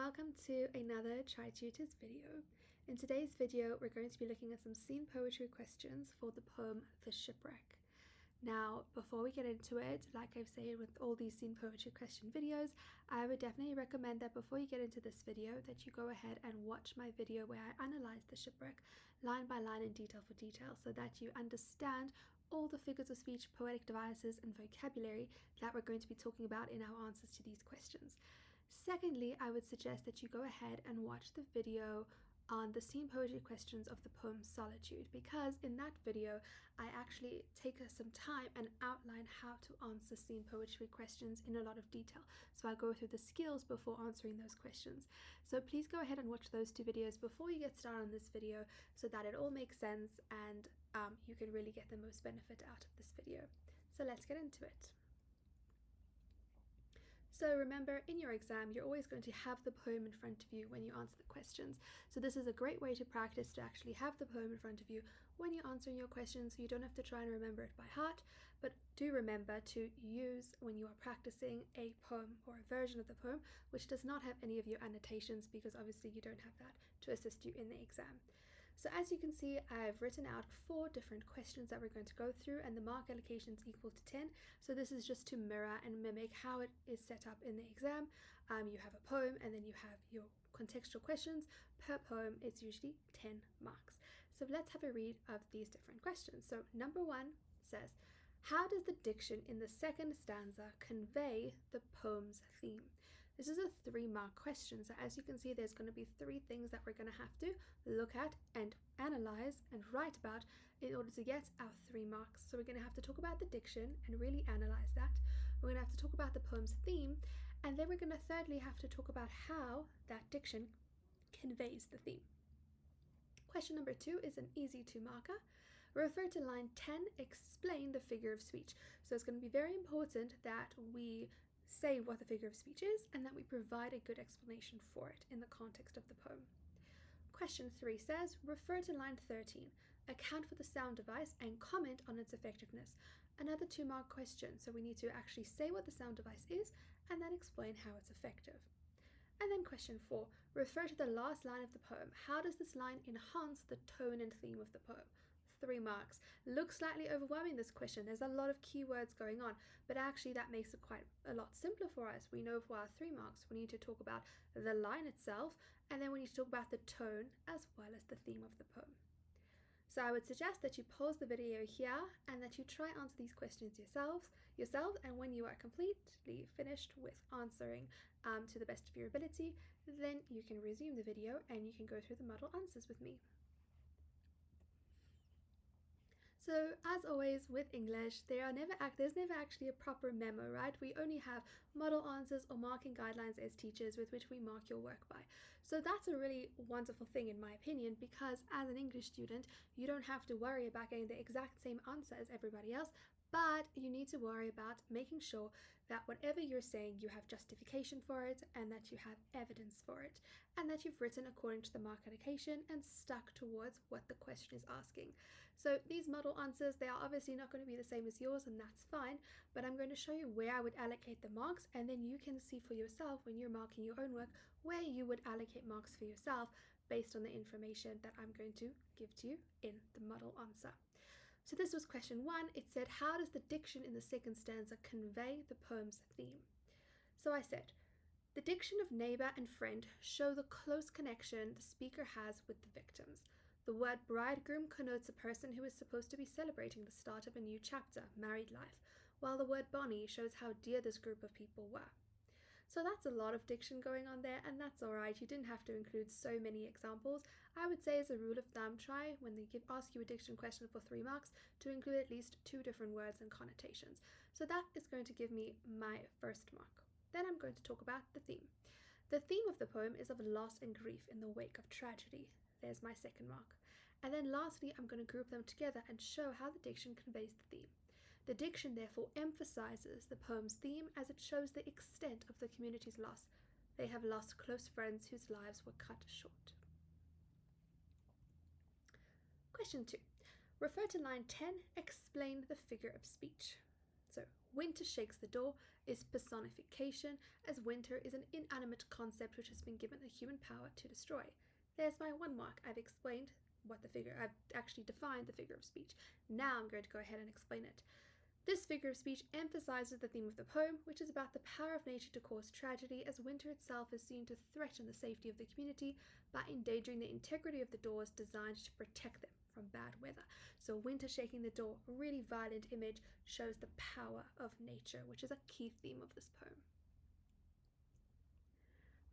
welcome to another Tri-tutors video. In today's video, we're going to be looking at some scene poetry questions for the poem The Shipwreck. Now, before we get into it, like I've said with all these scene poetry question videos, I would definitely recommend that before you get into this video, that you go ahead and watch my video where I analyze the shipwreck line by line and detail for detail so that you understand all the figures of speech, poetic devices, and vocabulary that we're going to be talking about in our answers to these questions. Secondly, I would suggest that you go ahead and watch the video on the scene poetry questions of the poem Solitude, because in that video I actually take some time and outline how to answer scene poetry questions in a lot of detail. So I go through the skills before answering those questions. So please go ahead and watch those two videos before you get started on this video so that it all makes sense and you can really get the most benefit out of this video. So let's get into it. So remember, in your exam, you're always going to have the poem in front of you when you answer the questions. So this is a great way to practice to actually have the poem in front of you when you're answering your questions, so you don't have to try and remember it by heart, but do remember to use, when you are practicing, a poem or a version of the poem which does not have any of your annotations, because obviously you don't have that to assist you in the exam. So as you can see, I've written out 4 different questions that we're going to go through, and the mark allocation is equal to 10. So this is just to mirror and mimic how it is set up in the exam. You have a poem and then you have your contextual questions. Per poem, it's usually 10 marks. So let's have a read of these different questions. So number 1 says, how does the diction in the second stanza convey the poem's theme? This is a 3-mark question, so as you can see, there's going to be 3 things that we're going to have to look at and analyze and write about in order to get our 3 marks. So we're going to have to talk about the diction and really analyze that. We're going to have to talk about the poem's theme, and then we're going to thirdly have to talk about how that diction conveys the theme. Question number 2 is an easy 2-marker. Refer to line 10, explain the figure of speech. So it's going to be very important that we say what the figure of speech is and that we provide a good explanation for it in the context of the poem. Question 3 says, refer to line 13, account for the sound device and comment on its effectiveness. Another 2-mark question, so we need to actually say what the sound device is and then explain how it's effective. And then question 4, refer to the last line of the poem. How does this line enhance the tone and theme of the poem? 3 marks. Looks slightly overwhelming, this question. There's a lot of keywords going on, but actually that makes it quite a lot simpler for us. We know for our 3 marks, we need to talk about the line itself, and then we need to talk about the tone as well as the theme of the poem. So I would suggest that you pause the video here and that you try answer these questions yourself, and when you are completely finished with answering to the best of your ability, then you can resume the video and you can go through the model answers with me. So as always with English, there's never actually a proper memo, right? We only have model answers or marking guidelines as teachers with which we mark your work by. So that's a really wonderful thing in my opinion, because as an English student, you don't have to worry about getting the exact same answer as everybody else, but you need to worry about making sure that whatever you're saying, you have justification for it and that you have evidence for it and that you've written according to the mark allocation and stuck towards what the question is asking. So these model answers, they are obviously not going to be the same as yours, and that's fine, but I'm going to show you where I would allocate the marks, and then you can see for yourself when you're marking your own work where you would allocate marks for yourself based on the information that I'm going to give to you in the model answer. So this was question 1. It said, how does the diction in the second stanza convey the poem's theme? So I said, the diction of neighbor and friend show the close connection the speaker has with the victims. The word bridegroom connotes a person who is supposed to be celebrating the start of a new chapter, married life, while the word bonny shows how dear this group of people were. So that's a lot of diction going on there, and that's alright. You didn't have to include so many examples. I would say, as a rule of thumb, try when they ask you a diction question for 3 marks to include at least 2 different words and connotations. So that is going to give me my first mark. Then I'm going to talk about the theme. The theme of the poem is of loss and grief in the wake of tragedy. There's my second mark. And then lastly, I'm going to group them together and show how the diction conveys the theme. The diction therefore emphasizes the poem's theme as it shows the extent of the community's loss. They have lost close friends whose lives were cut short. Question 2. Refer to line 10, explain the figure of speech. So Winter shakes the door is personification, as winter is an inanimate concept which has been given a human power to destroy. There's my 1 mark. I've actually defined the figure of speech. Now I'm going to go ahead and explain it. This figure of speech emphasizes the theme of the poem, which is about the power of nature to cause tragedy, as winter itself is seen to threaten the safety of the community by endangering the integrity of the doors designed to protect them from bad weather. So winter shaking the door, a really violent image, shows the power of nature, which is a key theme of this poem.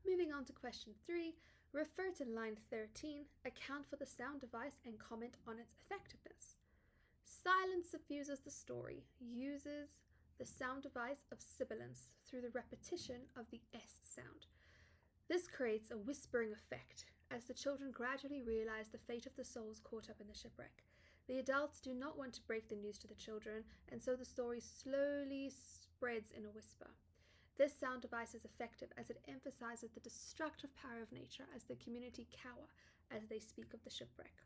Moving on to question 3, refer to line 13, account for the sound device and comment on its effectiveness. Silence suffuses the story, uses the sound device of sibilance through the repetition of the S sound. This creates a whispering effect as the children gradually realize the fate of the souls caught up in the shipwreck. The adults do not want to break the news to the children, and so the story slowly spreads in a whisper. This sound device is effective as it emphasizes the destructive power of nature as the community cower as they speak of the shipwreck.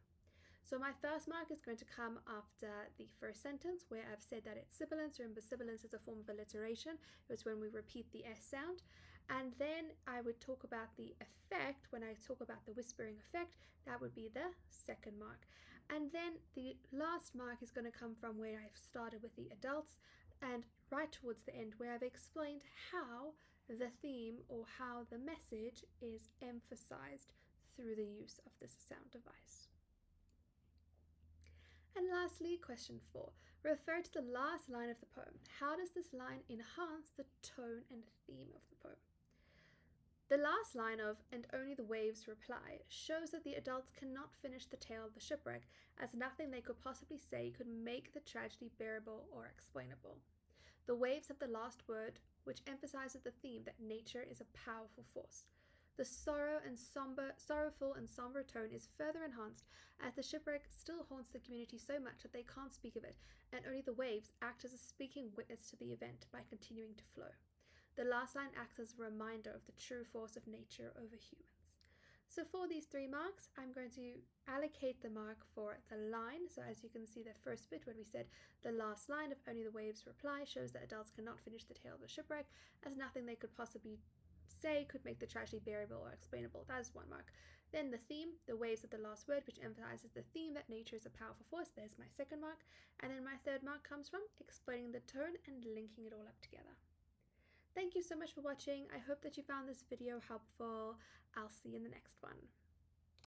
So my first mark is going to come after the first sentence where I've said that it's sibilance. Remember, sibilance is a form of alliteration. It's when we repeat the S sound. And then I would talk about the effect. When I talk about the whispering effect, that would be the second mark. And then the last mark is going to come from where I've started with the adults and right towards the end where I've explained how the theme or how the message is emphasized through the use of this sound device. And lastly, question 4. Refer to the last line of the poem. How does this line enhance the tone and theme of the poem? The last line of "and only the waves reply" shows that the adults cannot finish the tale of the shipwreck, as nothing they could possibly say could make the tragedy bearable or explainable. The waves have the last word, which emphasizes the theme that nature is a powerful force. The sorrowful and somber tone is further enhanced as the shipwreck still haunts the community so much that they can't speak of it, and only the waves act as a speaking witness to the event by continuing to flow. The last line acts as a reminder of the true force of nature over humans. So for these 3 marks, I'm going to allocate the mark for the line. So as you can see, the first bit when we said the last line of "only the waves reply" shows that adults cannot finish the tale of the shipwreck, as nothing they could possibly say could make the tragedy bearable or explainable. That is 1 mark. Then the theme, the waves of the last word, which emphasizes the theme that nature is a powerful force. There's my 2nd mark. And then my 3rd mark comes from explaining the tone and linking it all up together. Thank you so much for watching. I hope that you found this video helpful. I'll see you in the next one.